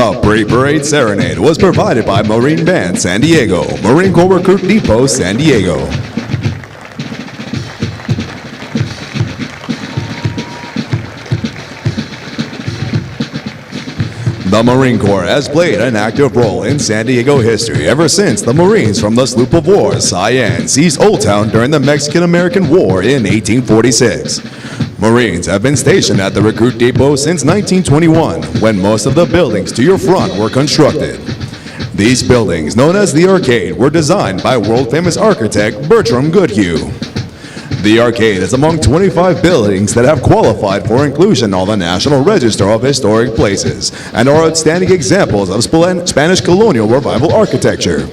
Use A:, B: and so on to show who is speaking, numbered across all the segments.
A: The Pre-Parade Serenade was provided by Marine Band San Diego, Marine Corps Recruit Depot, San Diego. The Marine Corps has played an active role in San Diego history ever since the Marines from the sloop of war Cyan seized Old Town during the Mexican-American War in 1846. Marines have been stationed at the Recruit Depot since 1921, when most of the buildings to your front were constructed. These buildings, known as the Arcade, were designed by world-famous architect Bertram Goodhue. The Arcade is among 25 buildings that have qualified for inclusion on the National Register of Historic Places and are outstanding examples of Spanish colonial revival architecture.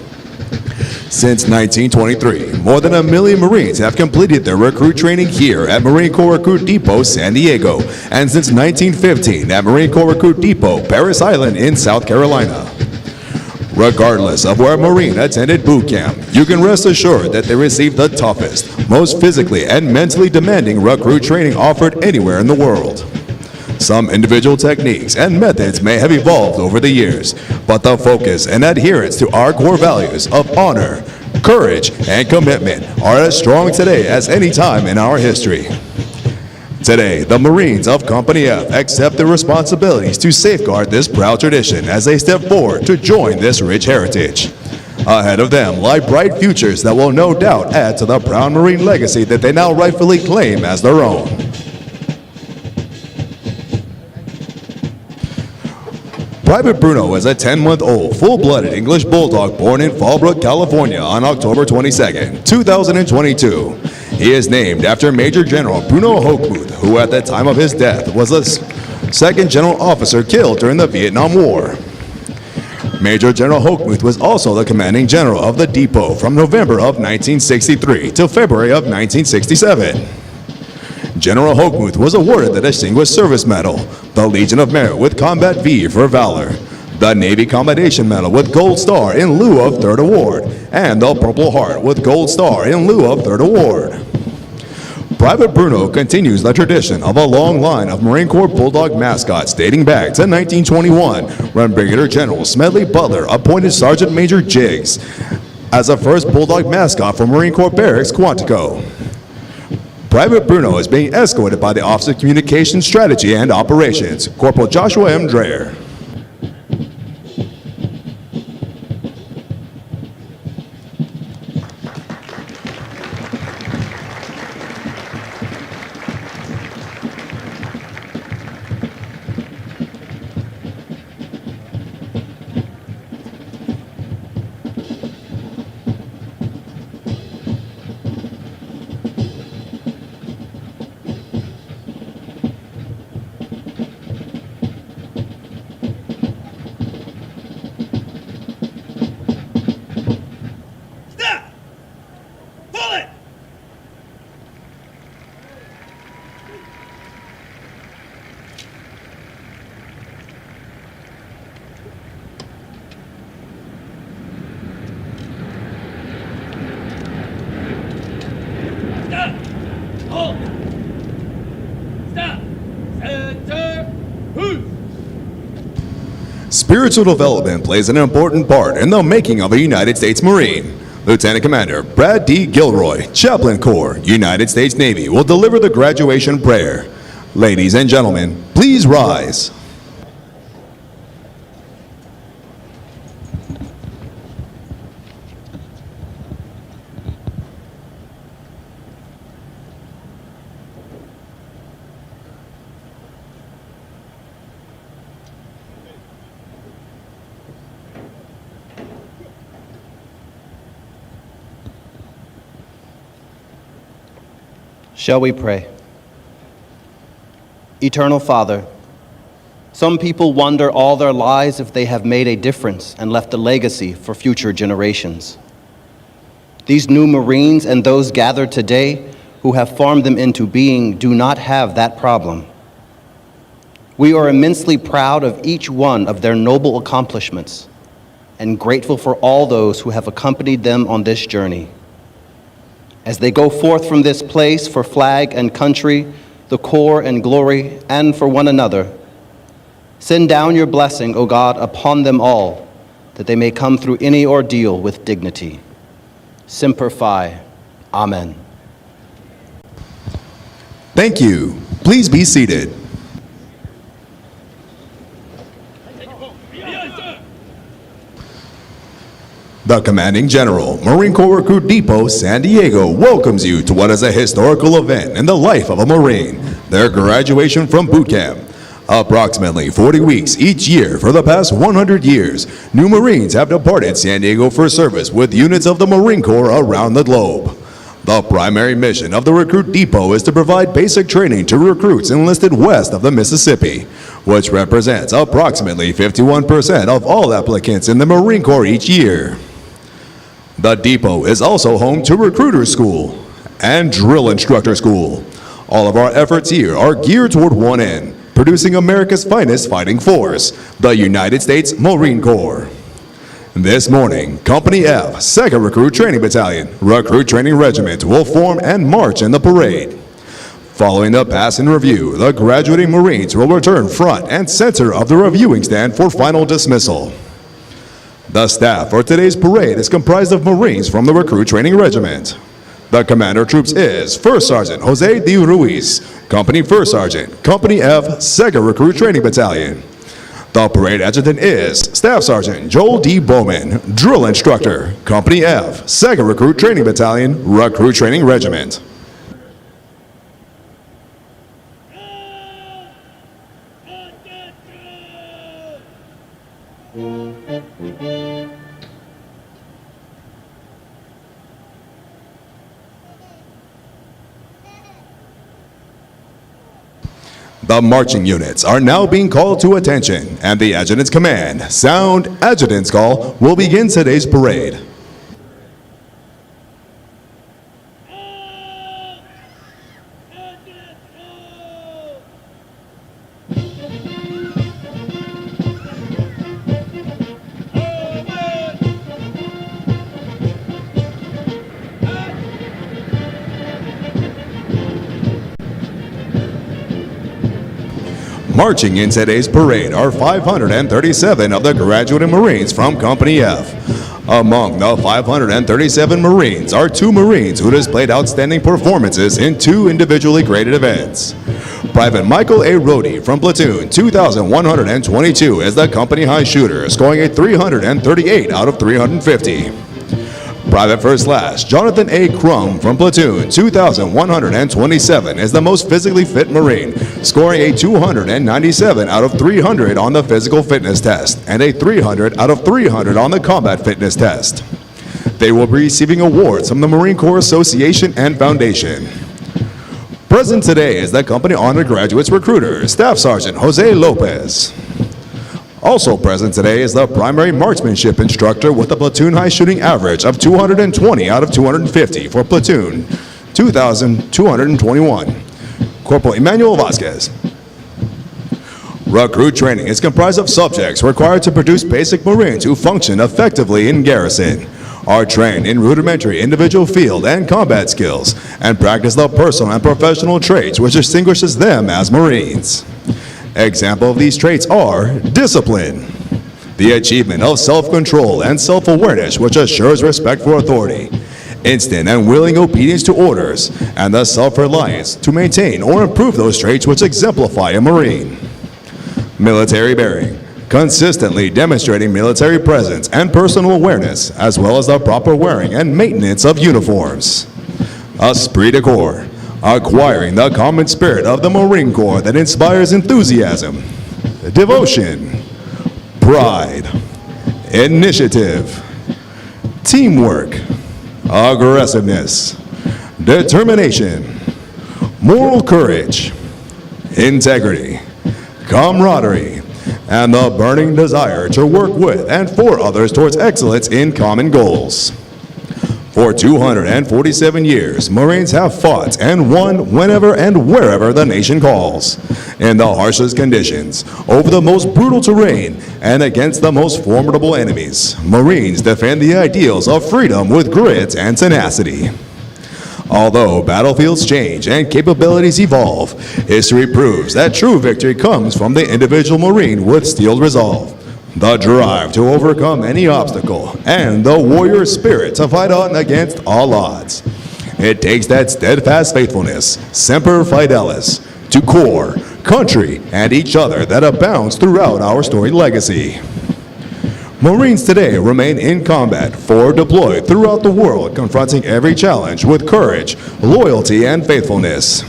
A: Since 1923, more than 1 million Marines have completed their recruit training here at Marine Corps Recruit Depot, San Diego, and since 1915 at Marine Corps Recruit Depot, Parris Island in South Carolina. Regardless of where a Marine attended boot camp, you can rest assured that they received the toughest, most physically and mentally demanding recruit training offered anywhere in the world. Some individual techniques and methods may have evolved over the years, but the focus and adherence to our core values of honor, courage, and commitment are as strong today as any time in our history. Today, the Marines of Company F accept their responsibilities to safeguard this proud tradition as they step forward to join this rich heritage. Ahead of them lie bright futures that will no doubt add to the proud Marine legacy that they now rightfully claim as their own. Private Bruno is a 10-month-old, full-blooded English Bulldog born in Fallbrook, California on October 22, 2022. He is named after Major General Bruno Hochmuth, who at the time of his death was the second general officer killed during the Vietnam War. Major General Hochmuth was also the commanding general of the depot from November of 1963 to February of 1967. General Hochmuth was awarded the Distinguished Service Medal, the Legion of Merit with Combat V for Valor, the Navy Commendation Medal with Gold Star in lieu of Third Award, and the Purple Heart with Gold Star in lieu of Third Award. Private Bruno continues the tradition of a long line of Marine Corps Bulldog mascots dating back to 1921, when Brigadier General Smedley Butler appointed Sergeant Major Jiggs as the first Bulldog mascot for Marine Corps Barracks, Quantico. Private Bruno is being escorted by the Office of Communications Strategy and Operations, Corporal Joshua M. Dreher. Spiritual development plays an important part in the making of a United States Marine. Lieutenant Commander Brad D. Gilroy, Chaplain Corps, United States Navy, will deliver the graduation prayer. Ladies and gentlemen, please rise.
B: Shall we pray? Eternal Father, some people wonder all their lives if they have made a difference and left a legacy for future generations. These new Marines and those gathered today who have formed them into being do not have that problem. We are immensely proud of each one of their noble accomplishments and grateful for all those who have accompanied them on this journey. As they go forth from this place for flag and country, the Corps and glory, and for one another, Send down your blessing, O God, upon them all, that they may come through any ordeal with dignity. Semper Fi. Amen.
A: Thank you. Please be seated. The Commanding General, Marine Corps Recruit Depot, San Diego, welcomes you to what is a historical event in the life of a Marine, their graduation from boot camp. Approximately 40 weeks each year for the past 100 years, new Marines have departed San Diego for service with units of the Marine Corps around the globe. The primary mission of the Recruit Depot is to provide basic training to recruits enlisted west of the Mississippi, which represents approximately 51% of all applicants in the Marine Corps each year. The depot is also home to Recruiter School and Drill Instructor School. All of our efforts here are geared toward one end, producing America's finest fighting force, the United States Marine Corps. This morning, Company F, 2nd Recruit Training Battalion, Recruit Training Regiment will form and march in the parade. Following the pass and review, the graduating Marines will return front and center of the reviewing stand for final dismissal. The staff for today's parade is comprised of Marines from the Recruit Training Regiment. The commander of troops is First Sergeant Jose D. Ruiz, Company First Sergeant, Company F, 2nd Recruit Training Battalion. The parade adjutant is Staff Sergeant Joel D. Bowman, Drill Instructor, Company F, 2nd Recruit Training Battalion, Recruit Training Regiment. The marching units are now being called to attention, and the adjutant's command, sound adjutant's call, will begin today's parade. Marching in today's parade are 537 of the graduating Marines from Company F. Among the 537 Marines are 2 Marines who displayed outstanding performances in 2 individually graded events. Private Michael A. Rohde from Platoon 2122 is the company high shooter, scoring a 338 out of 350. Private First Class Jonathan A. Crum from Platoon 2127 is the most physically fit Marine, scoring a 297 out of 300 on the physical fitness test and a 300 out of 300 on the combat fitness test. They will be receiving awards from the Marine Corps Association and Foundation. Present today is the Company Honored Graduates Recruiter, Staff Sergeant Jose Lopez. Also present today is the primary marksmanship instructor with a platoon high shooting average of 220 out of 250 for Platoon 2221, Corporal Emmanuel Vasquez. Recruit training is comprised of subjects required to produce basic Marines who function effectively in garrison, are trained in rudimentary individual field and combat skills, and practice the personal and professional traits which distinguishes them as Marines. Example of these traits are discipline, the achievement of self-control and self-awareness which assures respect for authority, instant and willing obedience to orders, and the self-reliance to maintain or improve those traits which exemplify a Marine. Military bearing, consistently demonstrating military presence and personal awareness, as well as the proper wearing and maintenance of uniforms. Esprit de corps, acquiring the common spirit of the Marine Corps that inspires enthusiasm, devotion, pride, initiative, teamwork, aggressiveness, determination, moral courage, integrity, camaraderie, and the burning desire to work with and for others towards excellence in common goals. For 247 years, Marines have fought and won whenever and wherever the nation calls, in the harshest conditions, over the most brutal terrain, and against the most formidable enemies. Marines defend the ideals of freedom with grit and tenacity. Although battlefields change and capabilities evolve, history proves that true victory comes from the individual Marine with steeled resolve, the drive to overcome any obstacle, and the warrior spirit to fight on against all odds. It takes that steadfast faithfulness, semper fidelis, to corps, country, and each other that abounds throughout our storied legacy. Marines today remain in combat, forward deployed throughout the world, confronting every challenge with courage, loyalty, and faithfulness.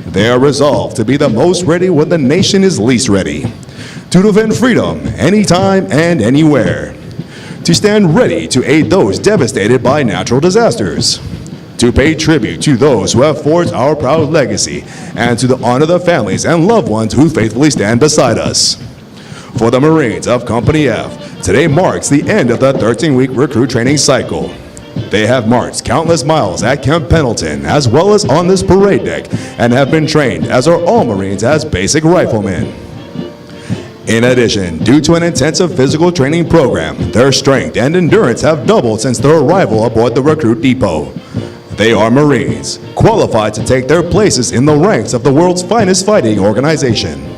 A: They are resolved to be the most ready when the nation is least ready, to defend freedom anytime and anywhere, to stand ready to aid those devastated by natural disasters, to pay tribute to those who have forged our proud legacy, and to honor the families and loved ones who faithfully stand beside us. For the Marines of Company F, today marks the end of the 13-week recruit training cycle. They have marched countless miles at Camp Pendleton as well as on this parade deck and have been trained, as are all Marines, as basic riflemen. In addition, due to an intensive physical training program, their strength and endurance have doubled since their arrival aboard the recruit depot. They are Marines, qualified to take their places in the ranks of the world's finest fighting organization.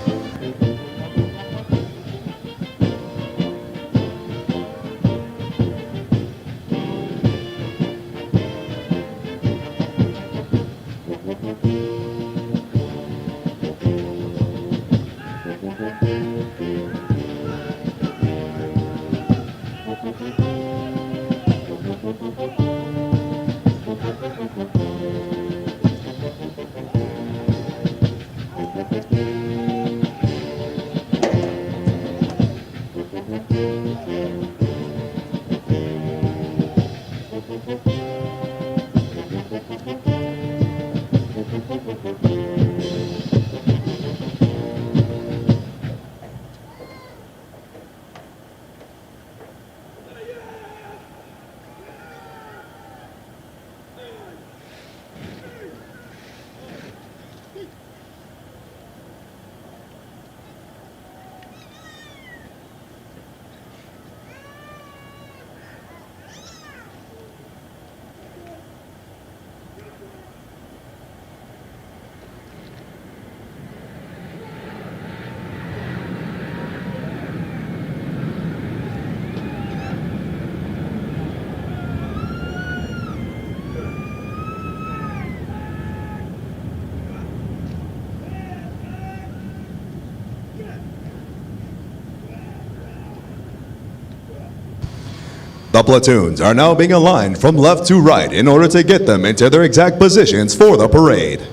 A: The platoons are now being aligned from left to right in order to get them into their exact positions for the parade.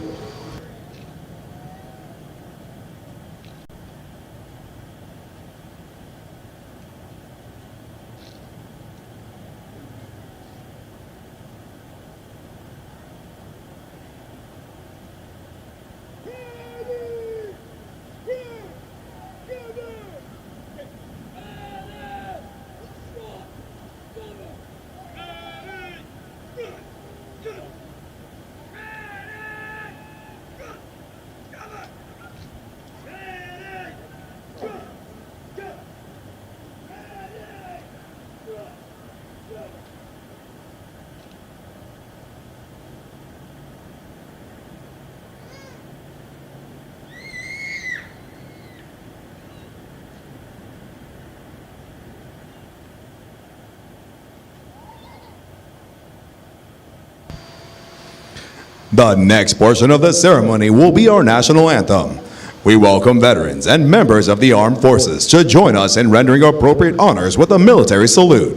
A: The next portion of the ceremony will be our national anthem. We welcome veterans and members of the armed forces to join us in rendering appropriate honors with a military salute.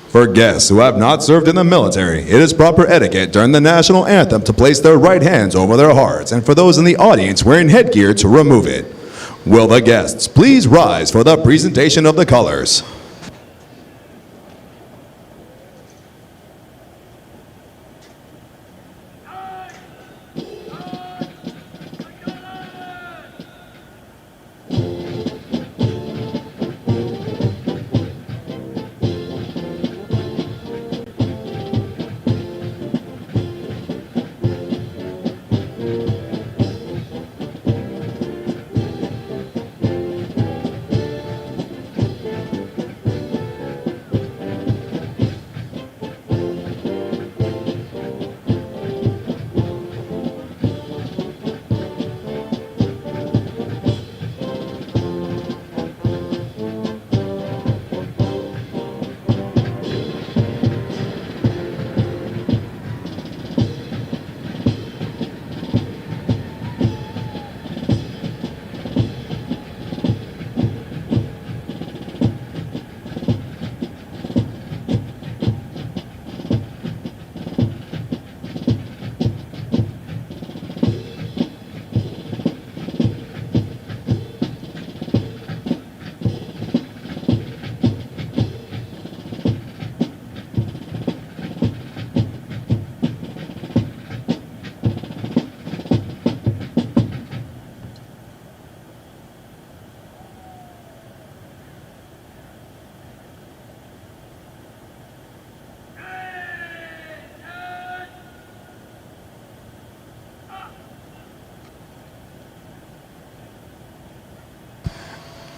A: For guests who have not served in the military, it is proper etiquette during the national anthem to place their right hands over their hearts, and for those in the audience wearing headgear to remove it. Will the guests please rise for the presentation of the colors?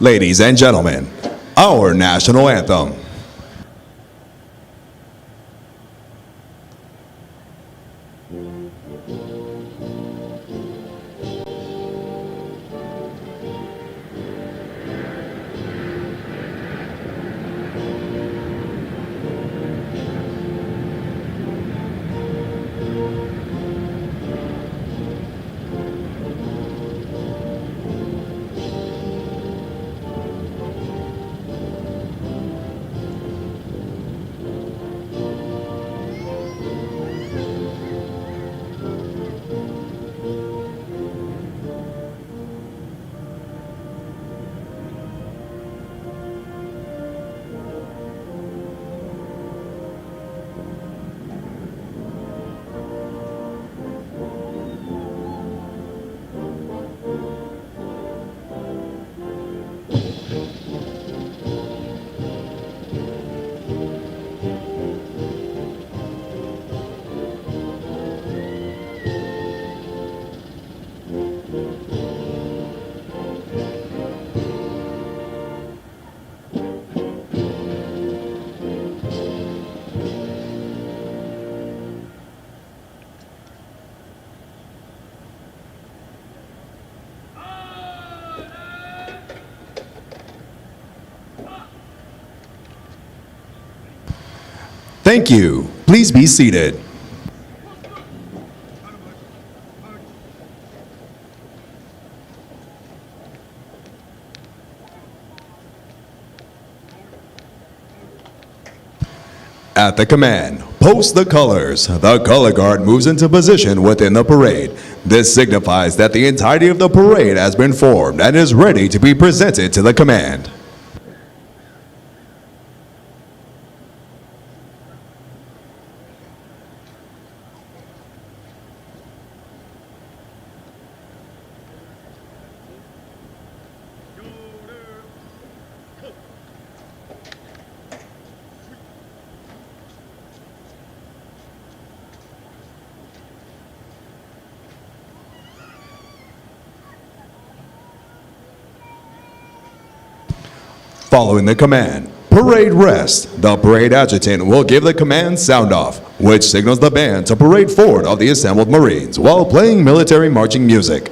A: Ladies and gentlemen, our national anthem. Thank you. Please be seated. At the command, post the colors. The color guard moves into position within the parade. This signifies that the entirety of the parade has been formed and is ready to be presented to the command. Following the command, parade rest. The parade adjutant will give the command sound off, which signals the band to parade forward of the assembled Marines while playing military marching music.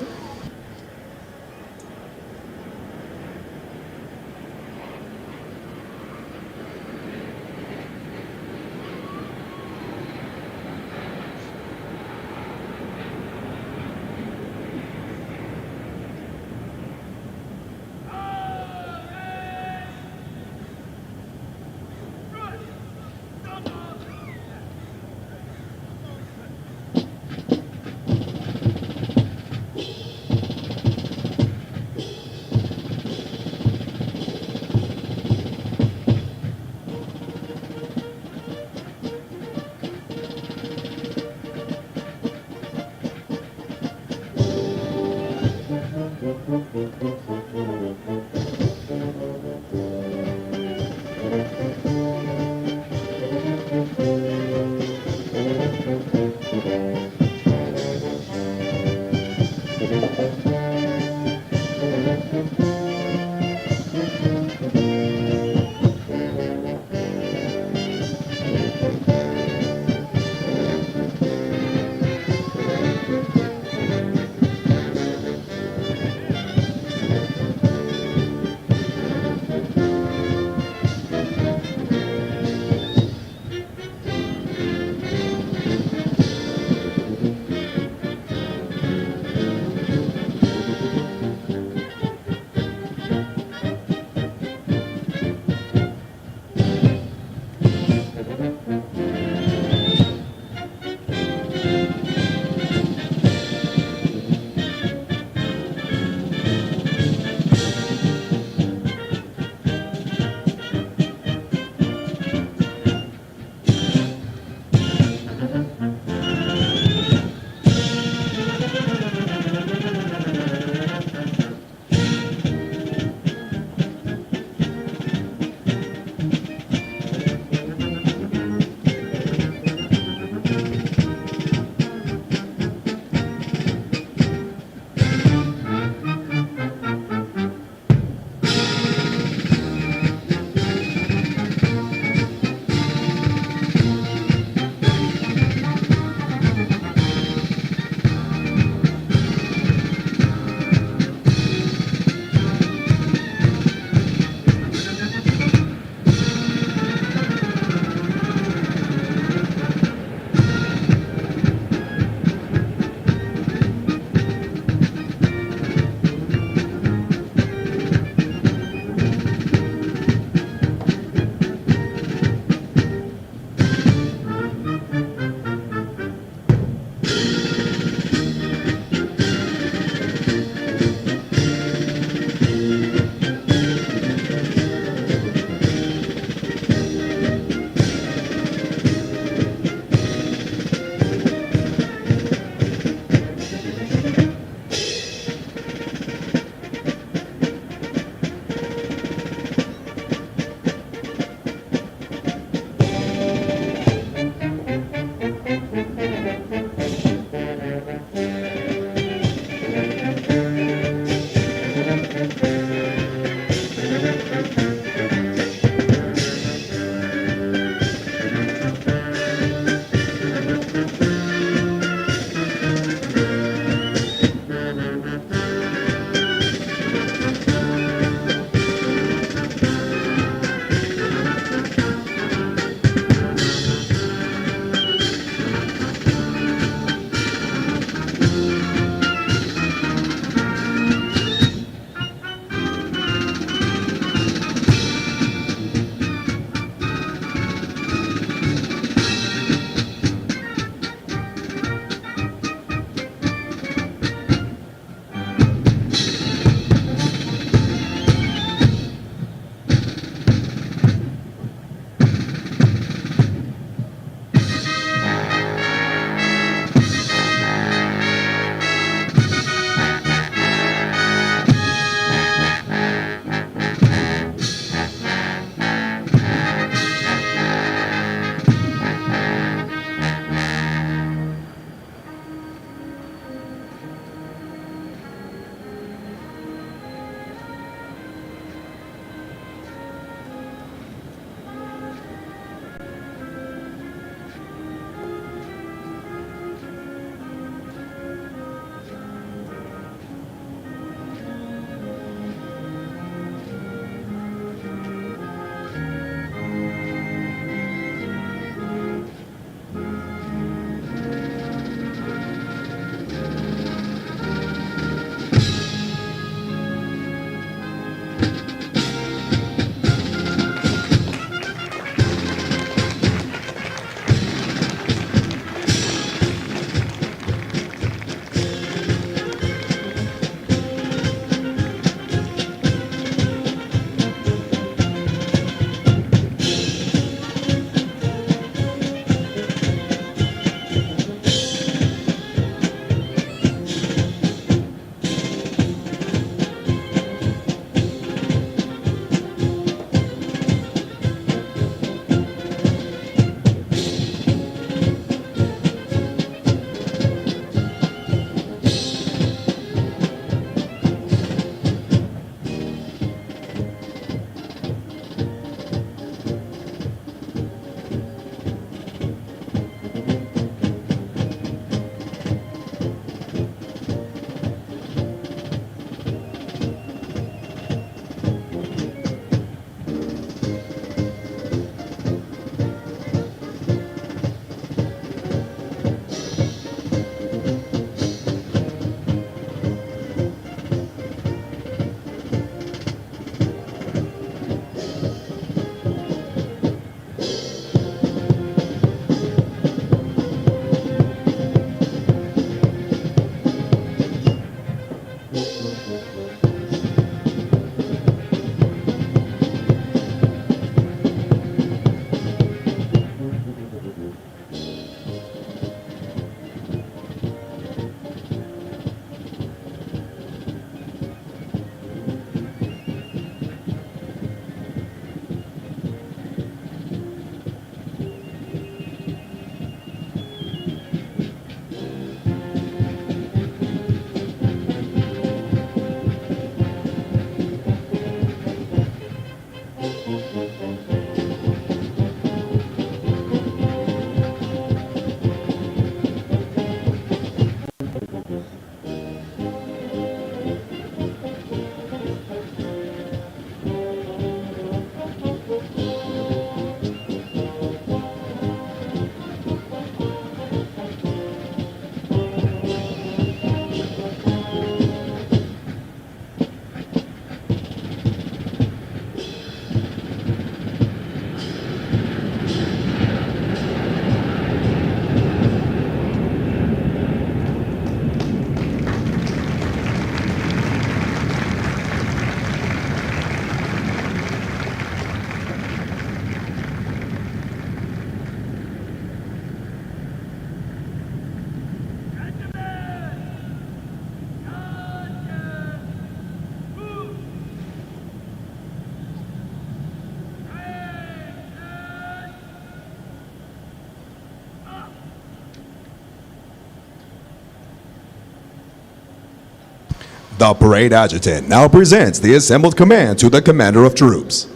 A: The parade adjutant now presents the assembled command to the commander of troops.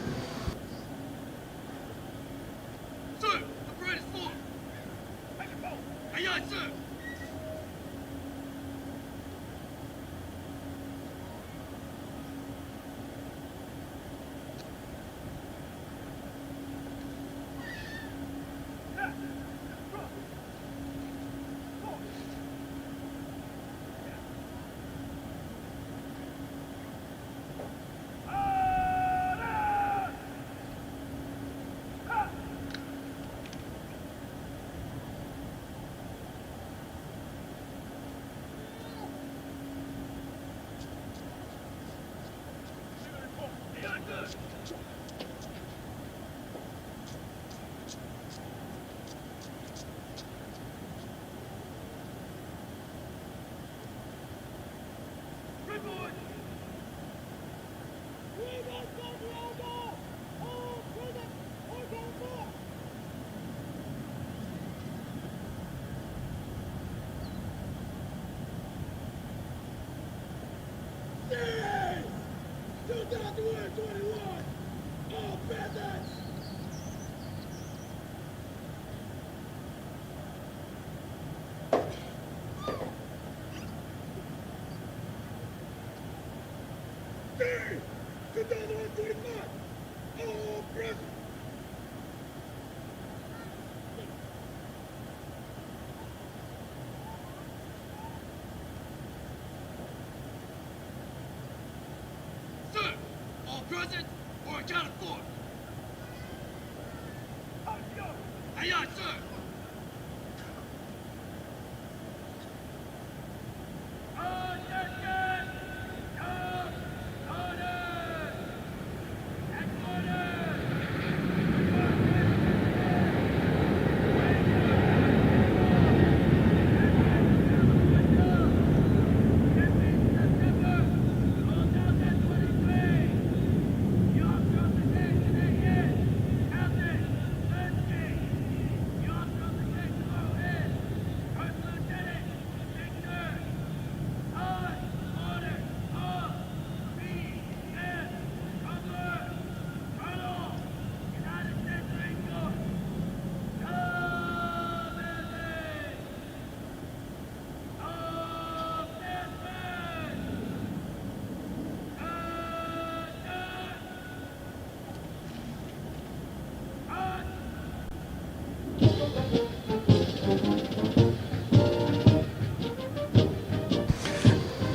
C: Sir, the parade is formed. Aye, aye, sir. Sir, all present or accounted for? Aye, aye, sir.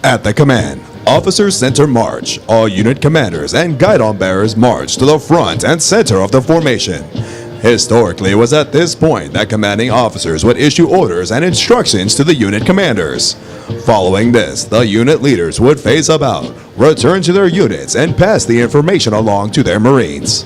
A: At the command, Officers Center March. All unit commanders and guidon bearers march to the front and center of the formation. Historically, it was at this point that commanding officers would issue orders and instructions to the unit commanders. Following this, the unit leaders would phase about, return to their units, and pass the information along to their Marines.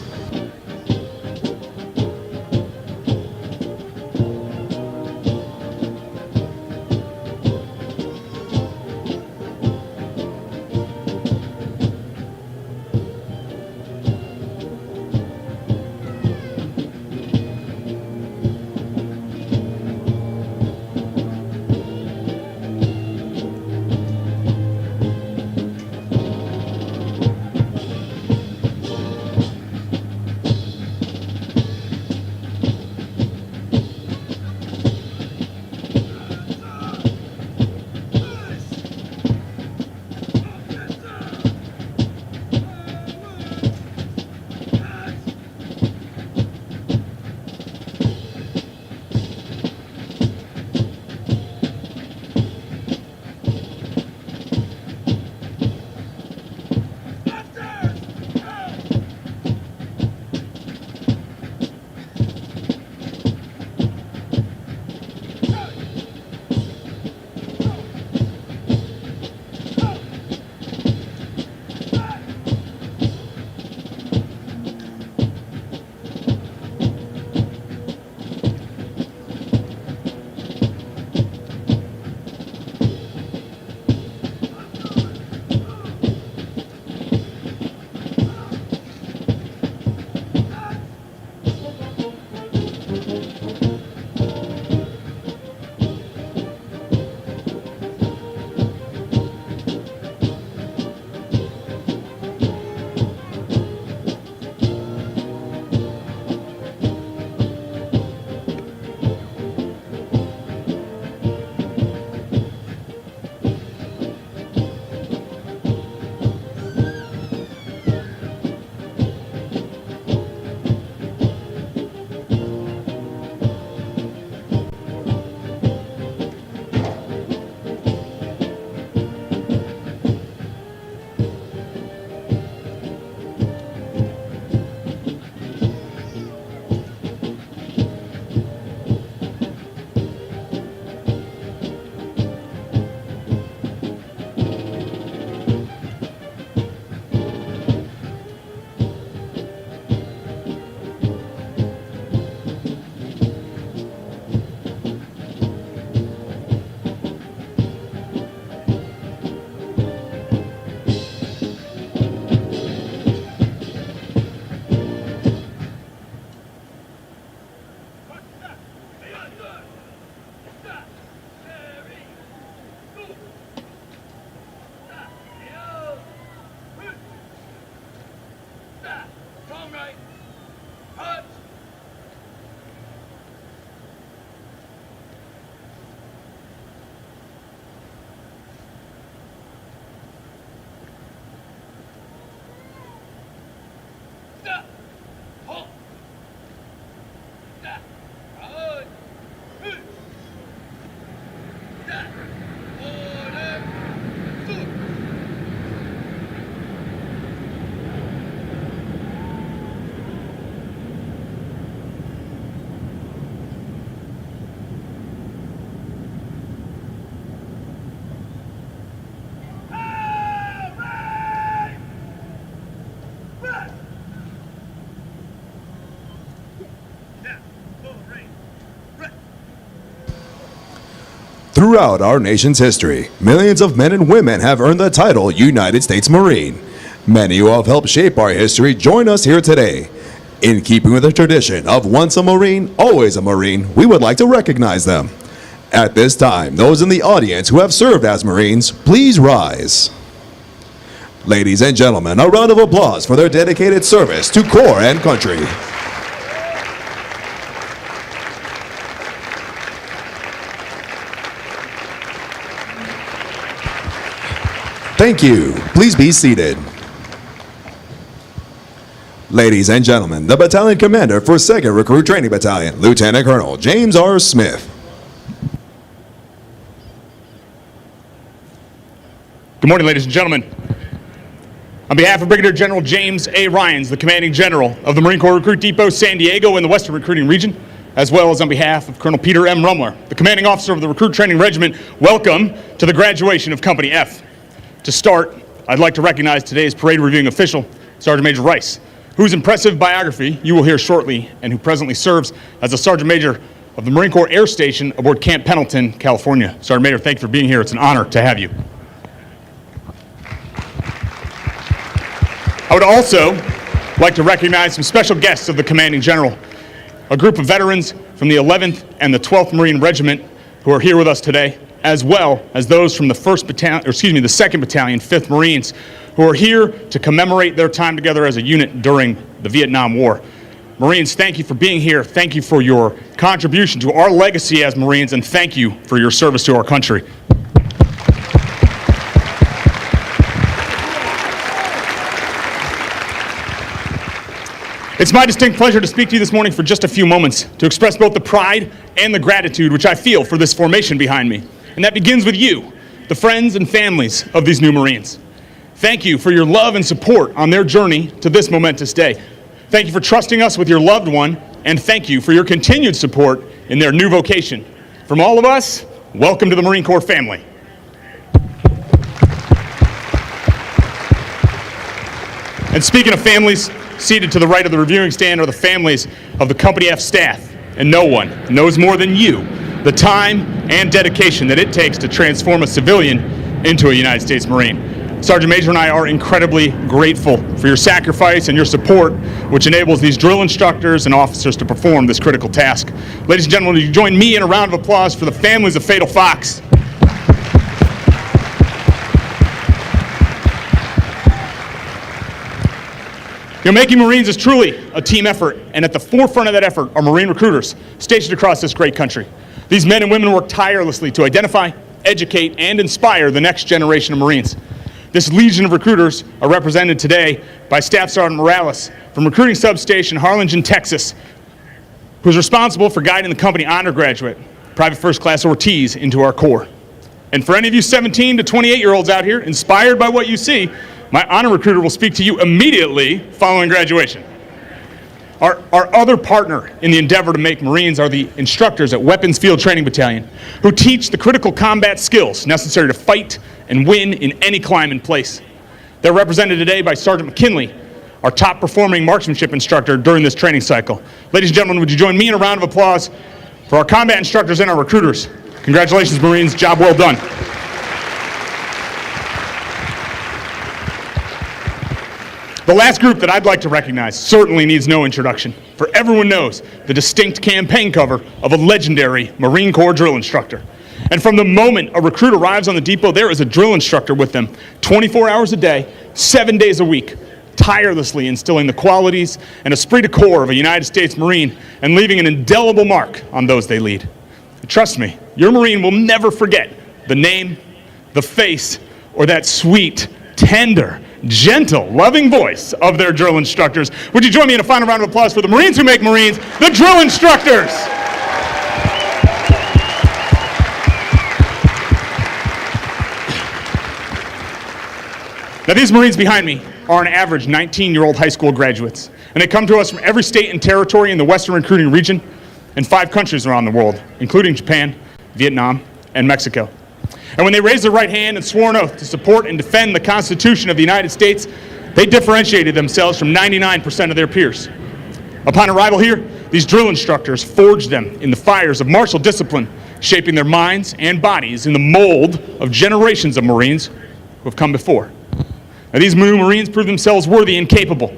A: Throughout our nation's history, millions of men and women have earned the title United States Marine. Many who have helped shape our history join us here today. In keeping with the tradition of once a Marine, always a Marine, we would like to recognize them. At this time, those in the audience who have served as Marines, please rise. Ladies and gentlemen, a round of applause for their dedicated service to Corps and country. Thank you. Please be seated. Ladies and gentlemen, the battalion commander for 2nd Recruit Training Battalion, Lieutenant Colonel James R. Smith.
D: Good morning, ladies and gentlemen. On behalf of Brigadier General James A. Ryans, the Commanding General of the Marine Corps Recruit Depot San Diego in the Western Recruiting Region, as well as on behalf of Colonel Peter M. Rumler, the Commanding Officer of the Recruit Training Regiment, welcome to the graduation of Company F. To start, I'd like to recognize today's parade reviewing official, Sergeant Major Rice, whose impressive biography you will hear shortly and who presently serves as a Sergeant Major of the Marine Corps Air Station aboard Camp Pendleton, California. Sergeant Major, thank you for being here. It's an honor to have you. I would also like to recognize some special guests of the Commanding General, a group of veterans from the 11th and the 12th Marine Regiment who are here with us today, as well as those from the 2nd Battalion, 5th Marines, who are here to commemorate their time together as a unit during the Vietnam War. Marines, thank you for being here. Thank you for your contribution to our legacy as Marines, and thank you for your service to our country. It's my distinct pleasure to speak to you this morning for just a few moments to express both the pride and the gratitude which I feel for this formation behind me. And that begins with you, the friends and families of these new Marines. Thank you for your love and support on their journey to this momentous day. Thank you for trusting us with your loved one, and thank you for your continued support in their new vocation. From all of us, welcome to the Marine Corps family. And speaking of families, seated to the right of the reviewing stand are the families of the Company F staff, and no one knows more than you the time and dedication that it takes to transform a civilian into a United States Marine. Sergeant Major and I are incredibly grateful for your sacrifice and your support, which enables these drill instructors and officers to perform this critical task. Ladies and gentlemen, will you join me in a round of applause for the families of Fatal Fox? Making Marines is truly a team effort, and at the forefront of that effort are Marine recruiters stationed across this great country. These men and women work tirelessly to identify, educate, and inspire the next generation of Marines. This legion of recruiters are represented today by Staff Sergeant Morales from Recruiting Substation Harlingen, Texas, who's responsible for guiding the company honor graduate, Private First Class Ortiz, into our Corps. And for any of you 17 to 28-year-olds out here inspired by what you see, my honor recruiter will speak to you immediately following graduation. Our other partner in the endeavor to make Marines are the instructors at Weapons Field Training Battalion, who teach the critical combat skills necessary to fight and win in any climate and place. They're represented today by Sergeant McKinley, our top performing marksmanship instructor during this training cycle. Ladies and gentlemen, would you join me in a round of applause for our combat instructors and our recruiters? Congratulations, Marines, job well done. The last group that I'd like to recognize certainly needs no introduction, for everyone knows the distinct campaign cover of a legendary Marine Corps drill instructor. And from the moment a recruit arrives on the depot, there is a drill instructor with them 24 hours a day, 7 days a week, tirelessly instilling the qualities and esprit de corps of a United States Marine and leaving an indelible mark on those they lead. And trust me, your Marine will never forget the name, the face, or that sweet, tender, gentle, loving voice of their drill instructors. Would you join me in a final round of applause for the Marines who make Marines, the drill instructors? Now, these Marines behind me are on average 19-year-old high school graduates, and they come to us from every state and territory in the Western recruiting region and 5 countries around the world, including Japan, Vietnam, and Mexico. And when they raised their right hand and swore an oath to support and defend the Constitution of the United States, they differentiated themselves from 99% of their peers. Upon arrival here, these drill instructors forged them in the fires of martial discipline, shaping their minds and bodies in the mold of generations of Marines who have come before. Now, these new Marines proved themselves worthy and capable,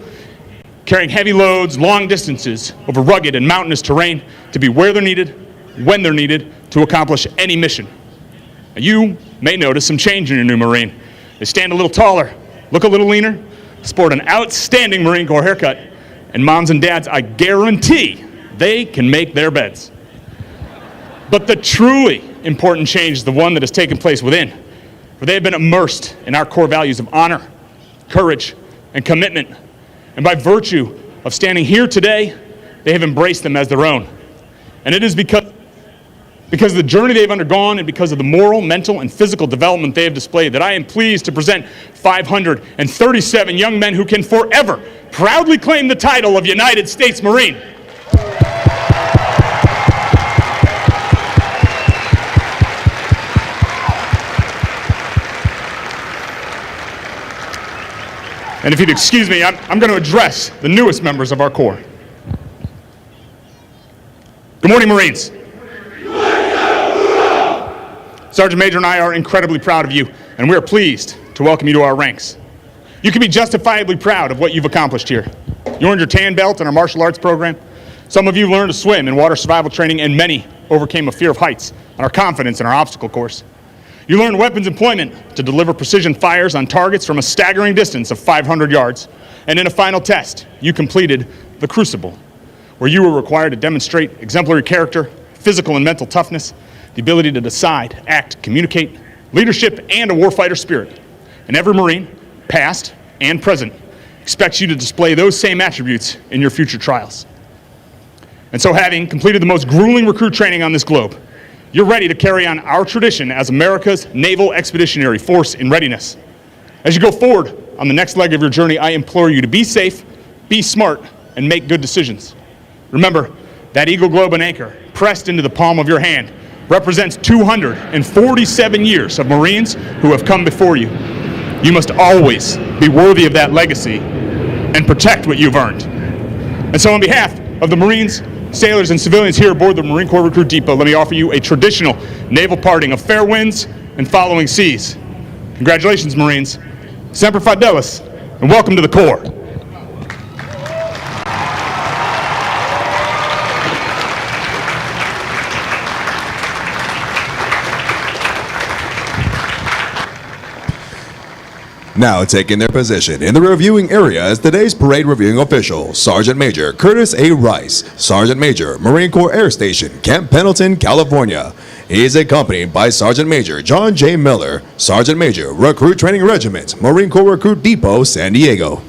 D: carrying heavy loads long distances over rugged and mountainous terrain to be where they're needed, when they're needed, to accomplish any mission. Now, you may notice some change in your new Marine. They stand a little taller, look a little leaner, sport an outstanding Marine Corps haircut, and moms and dads, I guarantee they can make their beds. But the truly important change is the one that has taken place within, for they have been immersed in our core values of honor, courage, and commitment. And by virtue of standing here today, they have embraced them as their own. And it is because of the journey they've undergone and because of the moral, mental, and physical development they have displayed that I am pleased to present 537 young men who can forever proudly claim the title of United States Marine. And if you'd excuse me, I'm going to address the newest members of our Corps. Good morning, Marines. Sergeant Major and I are incredibly proud of you, and we are pleased to welcome you to our ranks. You can be justifiably proud of what you've accomplished here. You earned your tan belt in our martial arts program. Some of you learned to swim in water survival training, and many overcame a fear of heights and our confidence in our obstacle course. You learned weapons employment to deliver precision fires on targets from a staggering distance of 500 yards. And in a final test, you completed the Crucible, where you were required to demonstrate exemplary character, physical and mental toughness, the ability to decide, act, communicate, leadership, and a warfighter spirit. And every Marine, past and present, expects you to display those same attributes in your future trials. And so, having completed the most grueling recruit training on this globe, you're ready to carry on our tradition as America's Naval Expeditionary Force in readiness. As you go forward on the next leg of your journey, I implore you to be safe, be smart, and make good decisions. Remember, that Eagle Globe and Anchor, pressed into the palm of your hand, represents 247 years of Marines who have come before you. You must always be worthy of that legacy and protect what you've earned. And so on behalf of the Marines, sailors, and civilians here aboard the Marine Corps Recruit Depot, let me offer you a traditional naval parting of fair winds and following seas. Congratulations, Marines. Semper Fidelis, and welcome to the Corps.
A: Now taking their position in the reviewing area is today's parade reviewing official, Sergeant Major Curtis A. Rice, Sergeant Major, Marine Corps Air Station, Camp Pendleton, California. He is accompanied by Sergeant Major John J. Miller, Sergeant Major, Recruit Training Regiment, Marine Corps Recruit Depot, San Diego.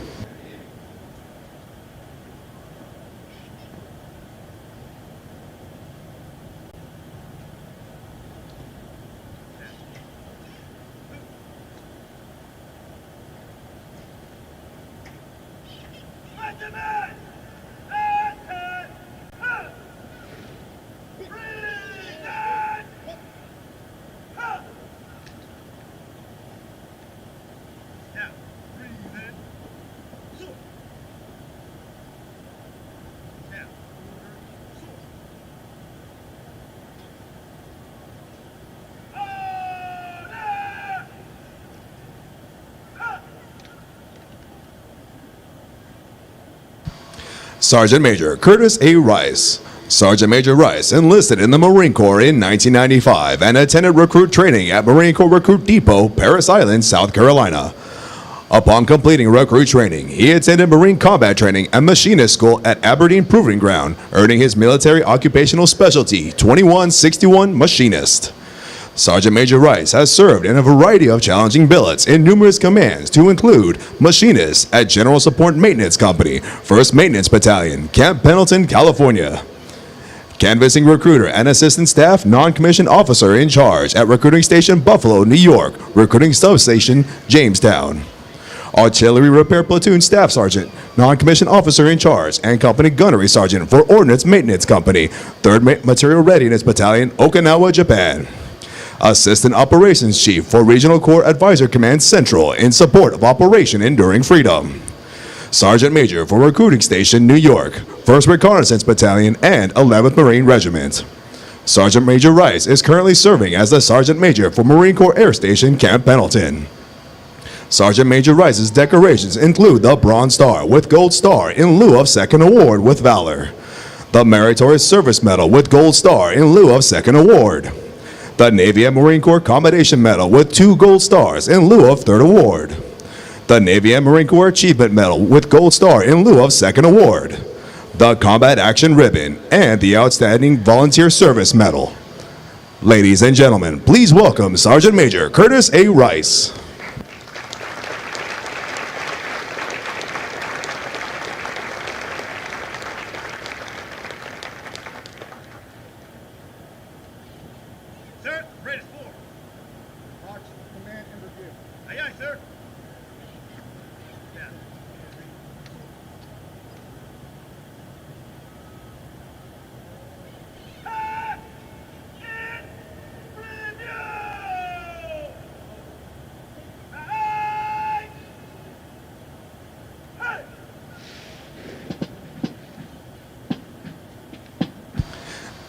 A: Sergeant Major Curtis A. Rice. Sergeant Major Rice enlisted in the Marine Corps in 1995 and attended recruit training at Marine Corps Recruit Depot, Parris Island, South Carolina. Upon completing recruit training, he attended Marine Combat Training and Machinist School at Aberdeen Proving Ground, earning his military occupational specialty, 2161 Machinist. Sergeant Major Rice has served in a variety of challenging billets in numerous commands to include Machinist at General Support Maintenance Company, 1st Maintenance Battalion, Camp Pendleton, California. Canvassing Recruiter and Assistant Staff Non-Commissioned Officer in Charge at Recruiting Station Buffalo, New York, Recruiting Substation, Jamestown. Artillery Repair Platoon Staff Sergeant, non-commissioned officer in charge, and Company Gunnery Sergeant for Ordnance Maintenance Company, 3rd Material Readiness Battalion, Okinawa, Japan. Assistant Operations Chief for Regional Corps Advisor Command Central in support of Operation Enduring Freedom. Sergeant Major for Recruiting Station, New York, 1st Reconnaissance Battalion, and 11th Marine Regiment. Sergeant Major Rice is currently serving as the Sergeant Major for Marine Corps Air Station, Camp Pendleton. Sergeant Major Rice's decorations include the Bronze Star with Gold Star in lieu of Second Award with Valor, the Meritorious Service Medal with Gold Star in lieu of Second Award, the Navy and Marine Corps Commendation Medal with 2 Gold Stars in lieu of Third Award, the Navy and Marine Corps Achievement Medal with Gold Star in lieu of Second Award, the Combat Action Ribbon, and the Outstanding Volunteer Service Medal. Ladies and gentlemen, please welcome Sergeant Major Curtis A. Rice.
C: Sir, ready for. March command and review. Aye, aye, sir. Yeah.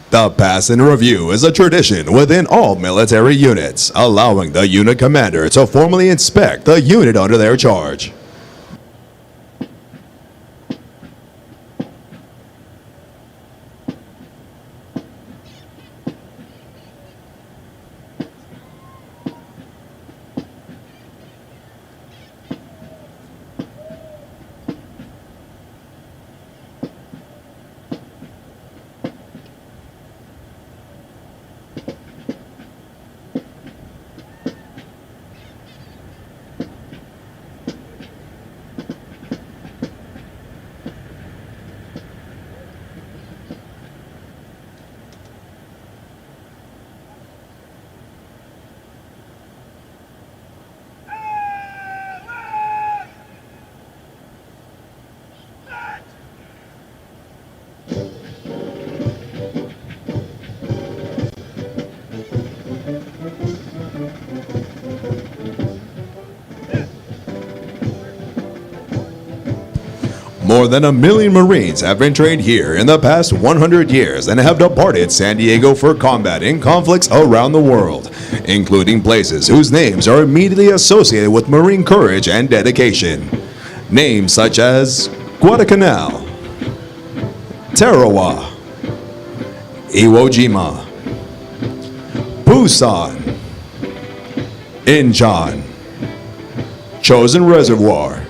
A: The pass and review is a tradition within all military units, allowing the unit commander to formally inspect the unit under their charge. More than 1 million Marines have been trained here in the past 100 years and have departed San Diego for combat in conflicts around the world, including places whose names are immediately associated with Marine courage and dedication. Names such as Guadalcanal, Tarawa, Iwo Jima, Busan, Incheon, Chosin Reservoir,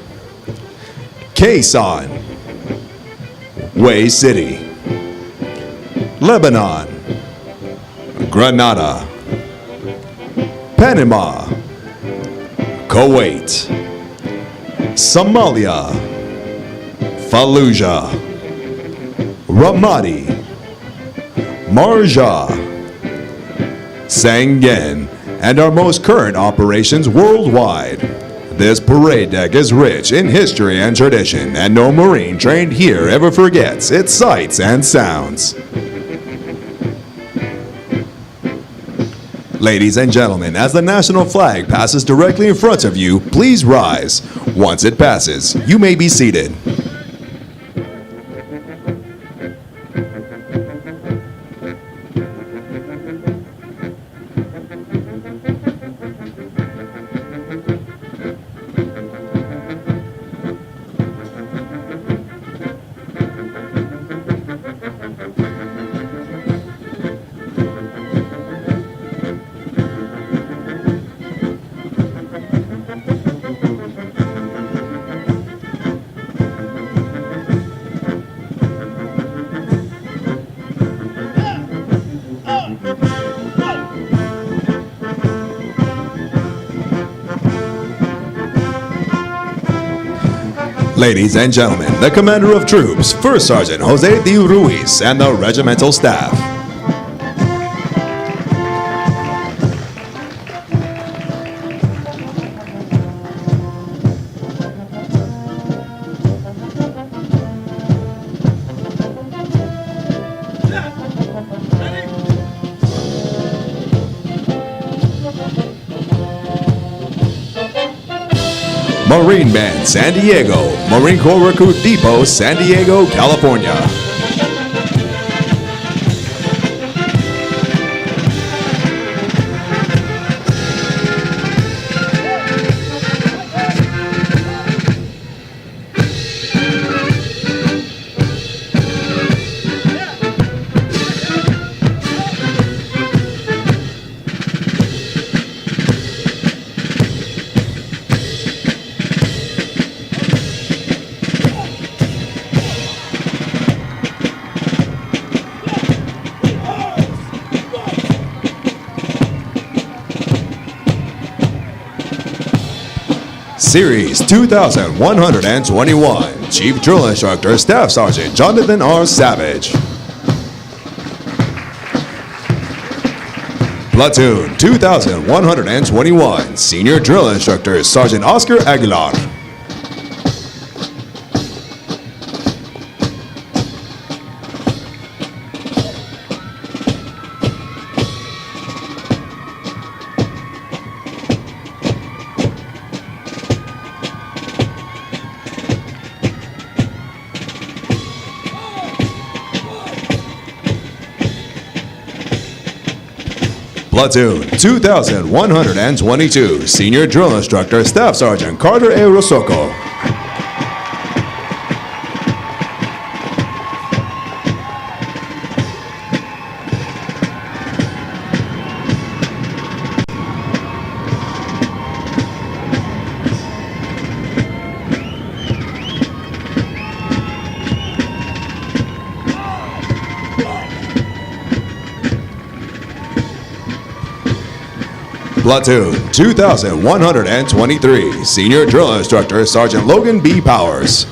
A: Quezon, Way City, Lebanon, Grenada, Panama, Kuwait, Somalia, Fallujah, Ramadi, Marja, Sangin, and our most current operations worldwide. This parade deck is rich in history and tradition, and no Marine trained here ever forgets its sights and sounds. Ladies and gentlemen, as the national flag passes directly in front of you, please rise. Once it passes, you may be seated. Ladies and gentlemen, the Commander of Troops, First Sergeant Jose D. Ruiz, and the regimental staff. Marine Band San Diego, Marine Corps Recruit Depot, San Diego, California. Series 2121, Chief Drill Instructor Staff Sergeant Jonathan R. Savage. Platoon 2121, Senior Drill Instructor Sergeant Oscar Aguilar. Platoon 2122, Senior Drill Instructor Staff Sergeant Carter A. Rosocco. Platoon 2123, Senior Drill Instructor Sergeant Logan B. Powers.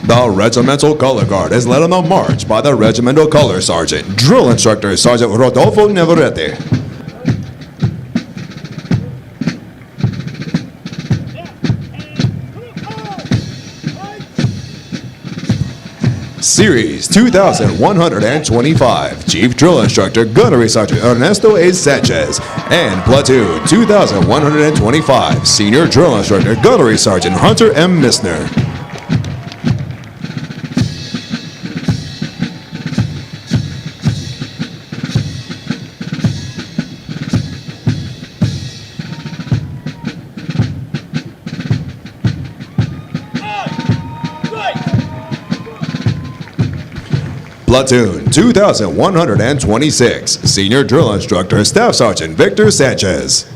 A: The Regimental Color Guard is led on the march by the Regimental Color Sergeant, Drill Instructor Sergeant Rodolfo Navarrete. Series 2125, Chief Drill Instructor Gunnery Sergeant Ernesto A. Sanchez, and Platoon 2125, Senior Drill Instructor Gunnery Sergeant Hunter M. Missner. Platoon 2126, Senior Drill Instructor Staff Sergeant Victor Sanchez.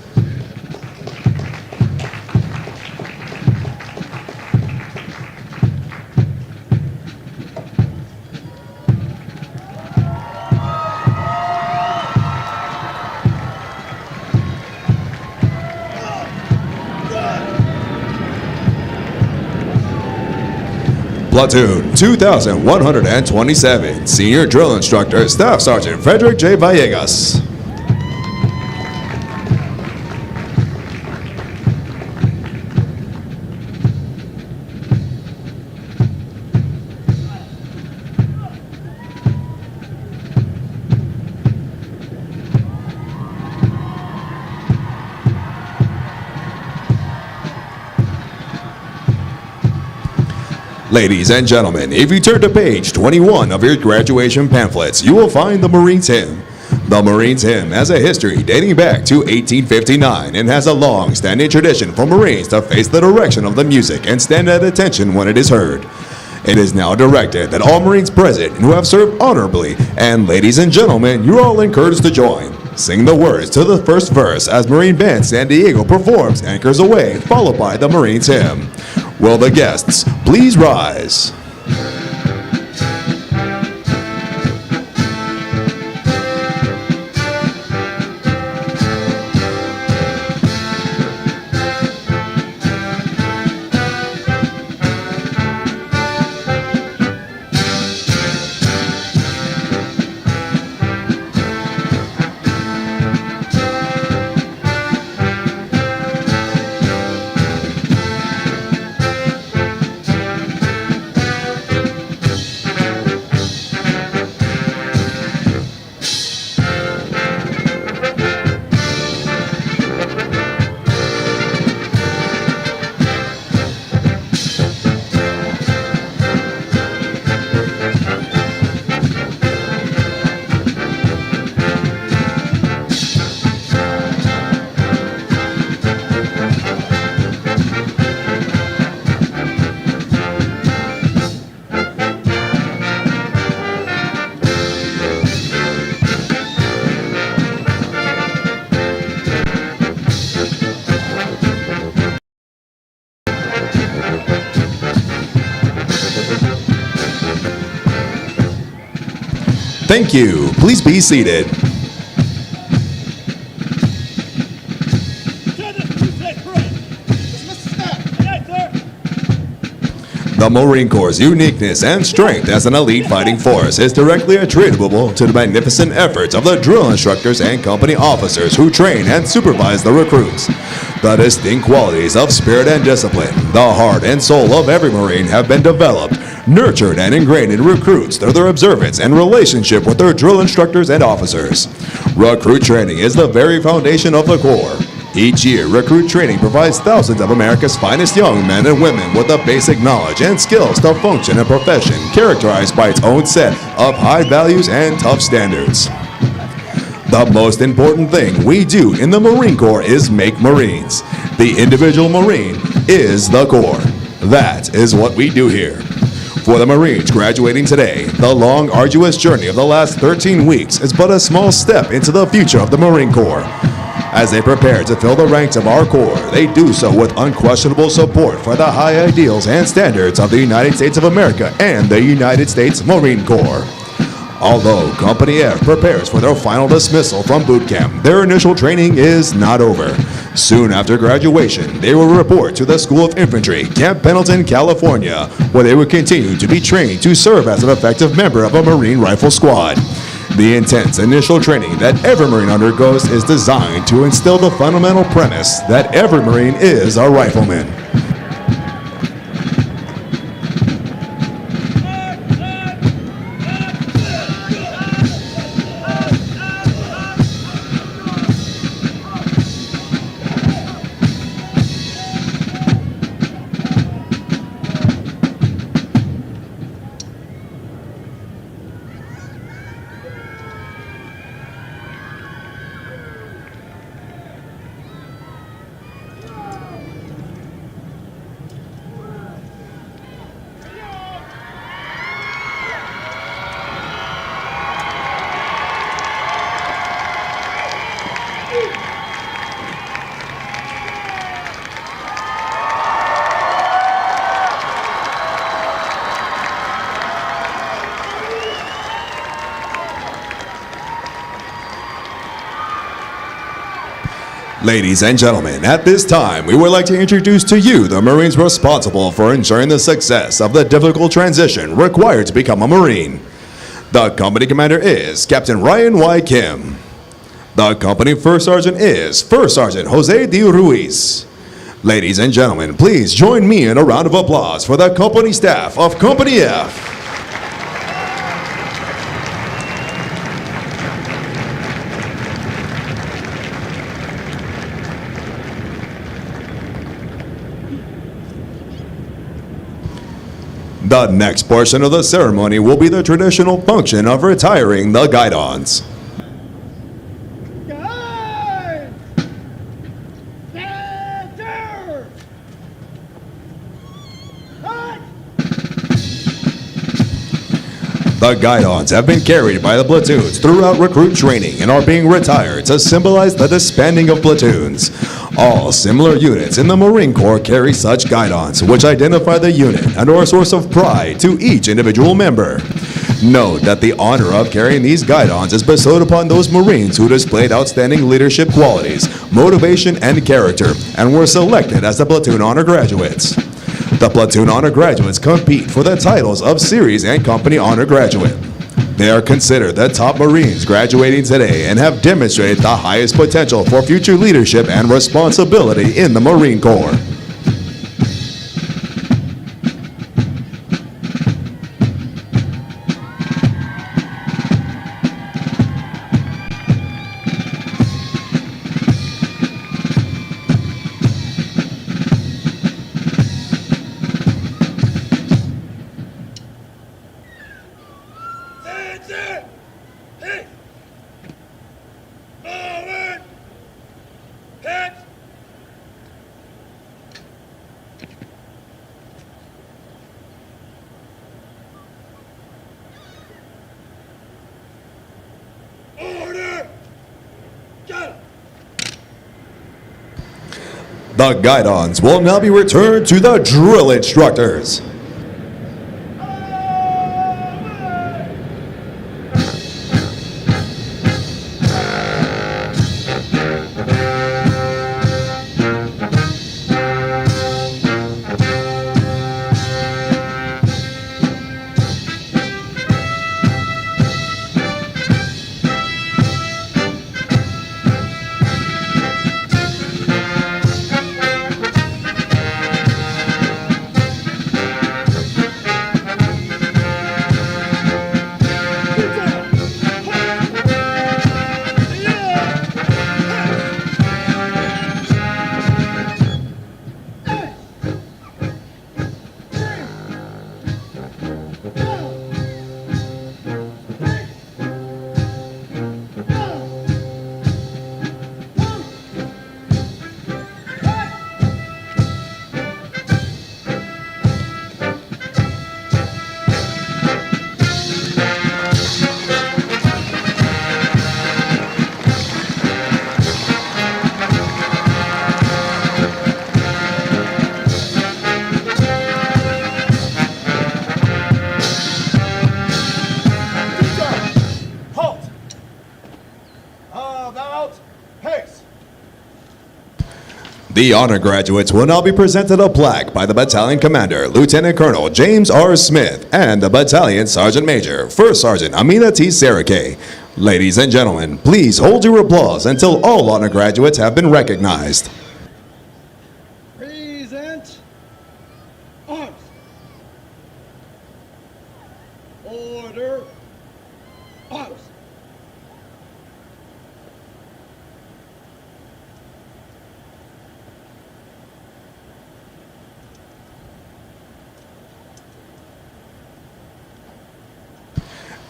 A: Platoon 2127, Senior Drill Instructor Staff Sergeant Frederick J. Villegas. Ladies and gentlemen, if you turn to page 21 of your graduation pamphlets, you will find the Marines Hymn. The Marines Hymn has a history dating back to 1859 and has a long-standing tradition for Marines to face the direction of the music and stand at attention when it is heard. It is now directed that all Marines present who have served honorably, and ladies and gentlemen, you are all encouraged to join. Sing the words to the first verse as Marine Band San Diego performs Anchors Away, followed by the Marines Hymn. Will the guests please rise? Thank you. Please be seated. The Marine Corps' uniqueness and strength as an elite fighting force is directly attributable to the magnificent efforts of the drill instructors and company officers who train and supervise the recruits. The distinct qualities of spirit and discipline, the heart and soul of every Marine have been developed, nurtured, and ingrained in recruits through their observance and relationship with their drill instructors and officers. Recruit training is the very foundation of the Corps. Each year, Recruit Training provides thousands of America's finest young men and women with the basic knowledge and skills to function in a profession characterized by its own set of high values and tough standards. The most important thing we do in the Marine Corps is make Marines. The individual Marine is the Corps. That is what we do here. For the Marines graduating today, the long, arduous journey of the last 13 weeks is but a small step into the future of the Marine Corps. As they prepare to fill the ranks of our Corps, they do so with unquestionable support for the high ideals and standards of the United States of America and the United States Marine Corps. Although Company F prepares for their final dismissal from boot camp, their initial training is not over. Soon after graduation, they will report to the School of Infantry, Camp Pendleton, California, where they will continue to be trained to serve as an effective member of a Marine Rifle Squad. The intense initial training that every Marine undergoes is designed to instill the fundamental premise that every Marine is a rifleman. Ladies and gentlemen, at this time, we would like to introduce to you the Marines responsible for ensuring the success of the difficult transition required to become a Marine. The company commander is Captain Ryan Y. Kim. The company first sergeant is First Sergeant Jose D. Ruiz. Ladies and gentlemen, please join me in a round of applause for the company staff of Company F. The next portion of the ceremony will be the traditional function of retiring the guidons.
C: Guys! Center! Cut!
A: The guidons have been carried by the platoons throughout recruit training and are being retired to symbolize the disbanding of platoons. All similar units in the Marine Corps carry such guidons, which identify the unit and are a source of pride to each individual member. Note that the honor of carrying these guidons is bestowed upon those Marines who displayed outstanding leadership qualities, motivation, and character, and were selected as the platoon honor graduates. The platoon honor graduates compete for the titles of series and company honor graduate. They are considered the top Marines graduating today and have demonstrated the highest potential for future leadership and responsibility in the Marine Corps.
C: Center! Hey! Forward! Hit! Order! Get him!
A: The guidons will now be returned to the drill instructors. The honor graduates will now be presented a plaque by the battalion commander, Lieutenant Colonel James R. Smith, and the battalion sergeant major, First Sergeant Amina T. Sarake. Ladies and gentlemen, please hold your applause until all honor graduates have been recognized.
C: Present arms. Order arms.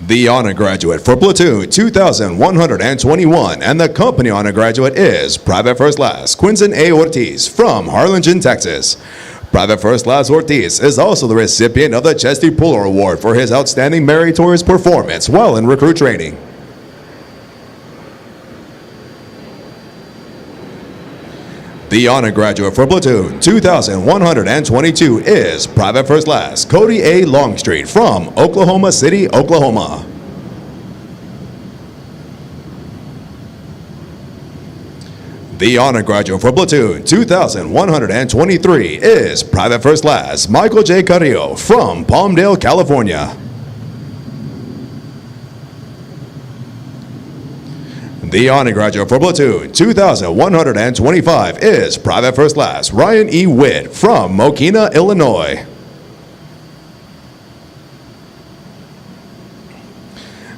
A: The honor graduate for platoon 2121 and the company honor graduate is Private First Class Quinton A. Ortiz from Harlingen, Texas. Private First Class Ortiz is also the recipient of the Chesty Puller Award for his outstanding meritorious performance while in recruit training. The honor graduate for platoon 2122 is Private First Class Cody A. Longstreet from Oklahoma City, Oklahoma. The honor graduate for platoon 2123 is Private First Class Michael J. Carrillo from Palmdale, California. The honor graduate for platoon 2125 is Private First Class Ryan E. Witt from Mokina, Illinois.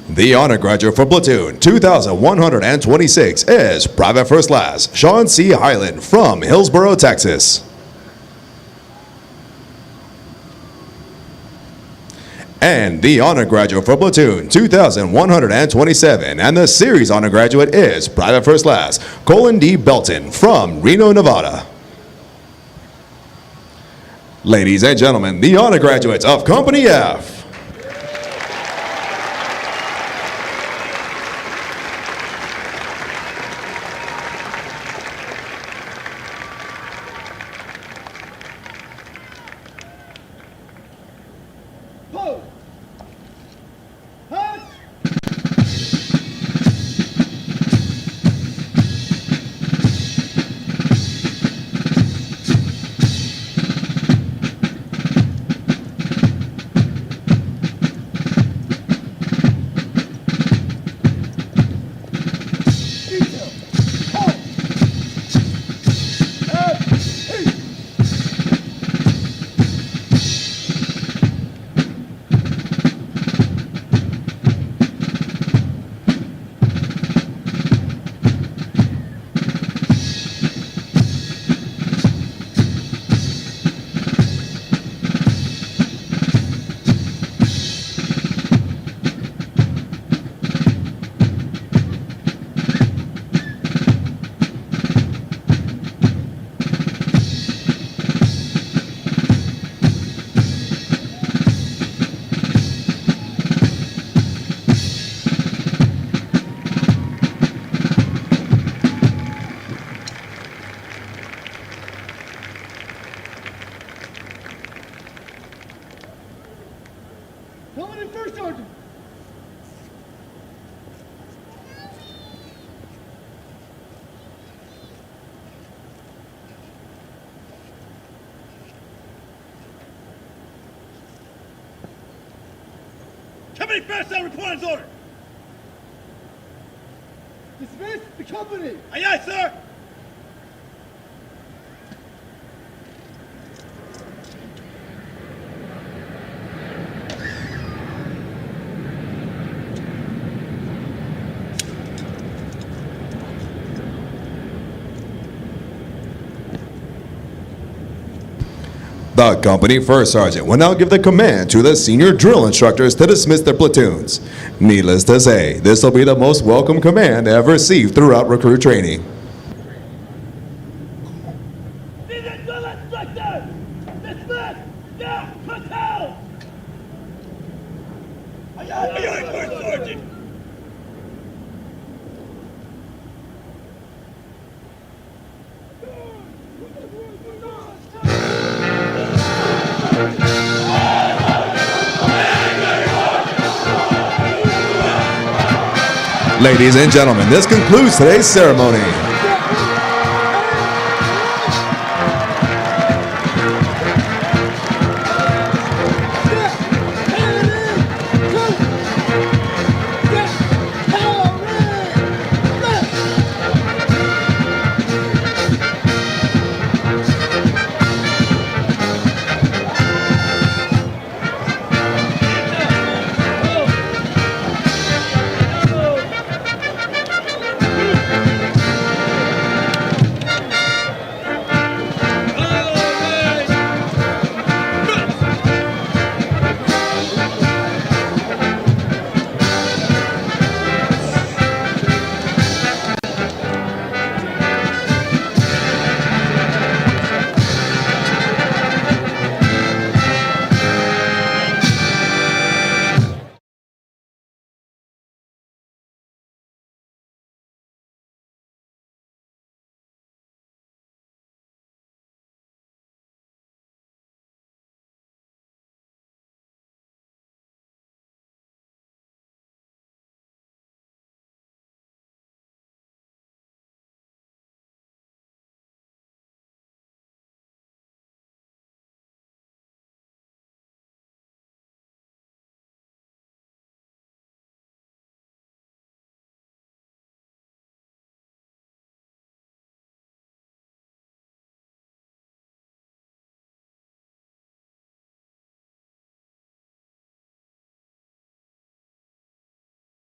A: The honor graduate for platoon 2126 is Private First Class Sean C. Hyland from Hillsboro, Texas. And the honor graduate for platoon 2127 and the series honor graduate is Private First Class Colin D. Belton from Reno, Nevada. Ladies and gentlemen, the honor graduates of Company F.
C: Pose. Hut. Detail. Hold. And heat. Coming in first sergeant.
E: Company first out reporting's order.
C: Dismiss the company.
E: Aye, aye, sir.
A: The company first sergeant will now give the command to the senior drill instructors to dismiss their platoons. Needless to say, this will be the most welcome command ever received throughout recruit training.
E: Senior drill instructor! Dismiss their platoon! Aye, aye, first sergeant.
A: Ladies and gentlemen, this concludes today's ceremony.